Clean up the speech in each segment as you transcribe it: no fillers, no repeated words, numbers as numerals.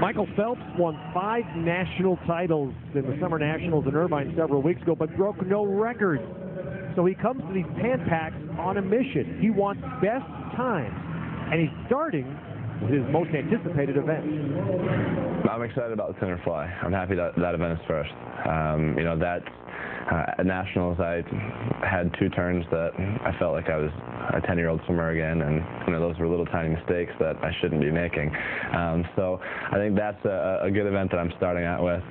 Michael Phelps won 5 national titles in the Summer Nationals in Irvine several weeks ago, but broke no records. So he comes to these Pan Packs on a mission. He wants best times, and he's starting with his most anticipated event. I'm excited about the center fly. I'm happy that that event is first. At Nationals, I had 2 turns that I felt like I was a 10-year-old swimmer again, and those were little tiny mistakes that I shouldn't be making. So I think that's a good event that I'm starting out with.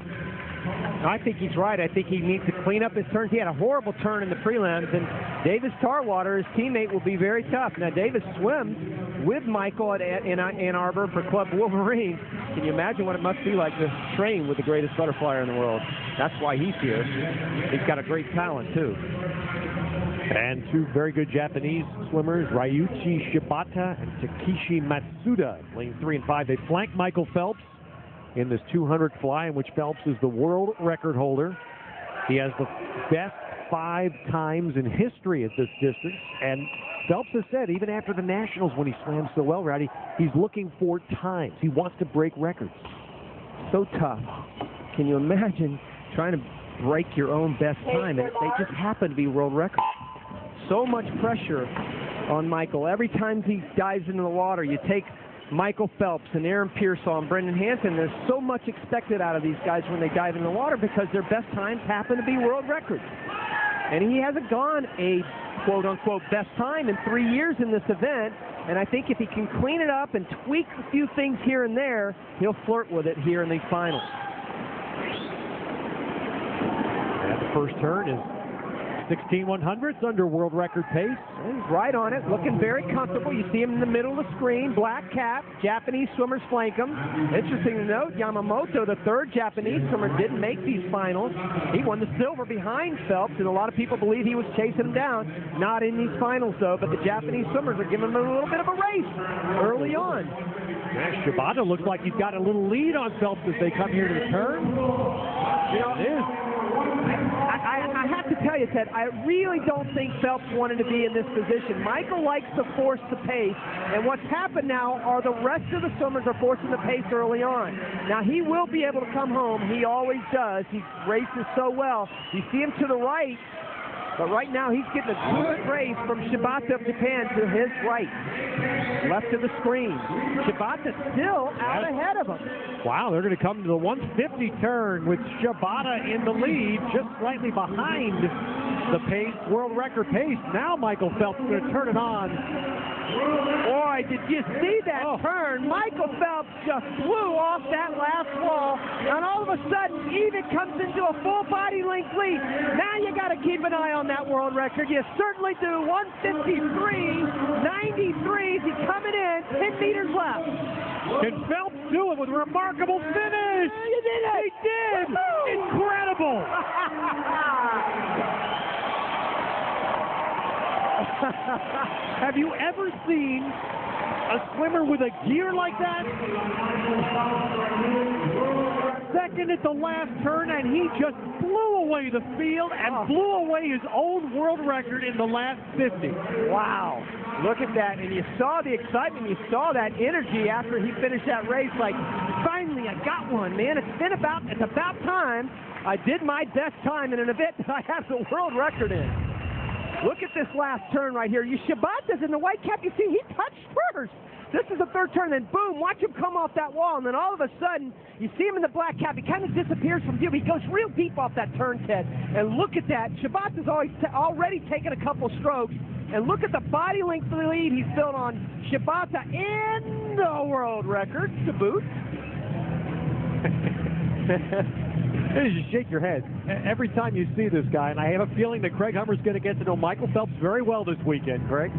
I think he's right. I think he needs to clean up his turns. He had a horrible turn in the prelims, and Davis Tarwater, his teammate, will be very tough. Now, Davis swims with Michael in Ann Arbor for Club Wolverine. Can you imagine what it must be like to train with the greatest butterflyer in the world? That's why he's here. He's got a great talent, too. And 2 very good Japanese swimmers, Ryuichi Shibata and Takeshi Matsuda, lanes 3 and 5. They flank Michael Phelps in this 200 fly, in which Phelps is the world record holder. He has the best 5 times in history at this distance. And Phelps has said, even after the Nationals when he swam so well, Rowdy, he's looking for times. He wants to break records. So tough. Can you imagine trying to break your own best time, and they just happen to be world records? So much pressure on Michael. Every time he dives into the water, you take Michael Phelps and Aaron Pearsall and Brendan Hansen. There's so much expected out of these guys when they dive in the water because their best times happen to be world records. And he hasn't gone a quote-unquote best time in 3 years in this event. And I think if he can clean it up and tweak a few things here and there, he'll flirt with it here in these finals. And the first turn is 16/100ths under world record pace. He's right on it, looking very comfortable. You see him in the middle of the screen, black cap. Japanese swimmers flank him. Interesting to note, Yamamoto, the 3rd Japanese swimmer, didn't make these finals. He won the silver behind Phelps, and a lot of people believe he was chasing him down. Not in these finals, though, but the Japanese swimmers are giving him a little bit of a race early on. Yeah, Shibata looks like he's got a little lead on Phelps as they come here to the turn. It is. I have to tell you, Ted, I really don't think Phelps wanted to be in this position. Michael likes to force the pace, and what's happened now are the rest of the swimmers are forcing the pace early on. Now, he will be able to come home. He always does. He races so well. You see him to the right, but right now he's getting a good race from Shibata of Japan to his right. Left of the screen. Shibata still out ahead of him. Wow, they're going to come to the 150 turn with Shibata in the lead, just slightly behind the pace, world record pace. Now Michael Phelps is going to turn it on. Boy, did you see that turn? Michael Phelps just flew off that last wall, and all of a sudden, even comes into a full body length lead. Now you got to keep an eye on that world record. You certainly do. 153.93. He's coming in. 10 meters left. Can Phelps do it with a remarkable finish? You did it. He did. Incredible. Have you ever seen a swimmer with a gear like that? Second at the last turn, and he just blew away the field and blew away his own world record in the last 50. Wow. Look at that. And you saw the excitement. You saw that energy after he finished that race. Like, finally, I got one, man. It's about time I did my best time in an event that I have the world record in. Look at this last turn right here. Shibata's in the white cap. You see, he touched first. This is the 3rd turn, then boom, watch him come off that wall, and then all of a sudden, you see him in the black cap. He kind of disappears from view. He goes real deep off that turn, Ted. And look at that. Shibata's already taken a couple strokes. And look at the body length lead he's built on Shibata in the world record to boot. You just shake your head every time you see this guy, and I have a feeling that Craig Hummer's going to get to know Michael Phelps very well this weekend, Craig.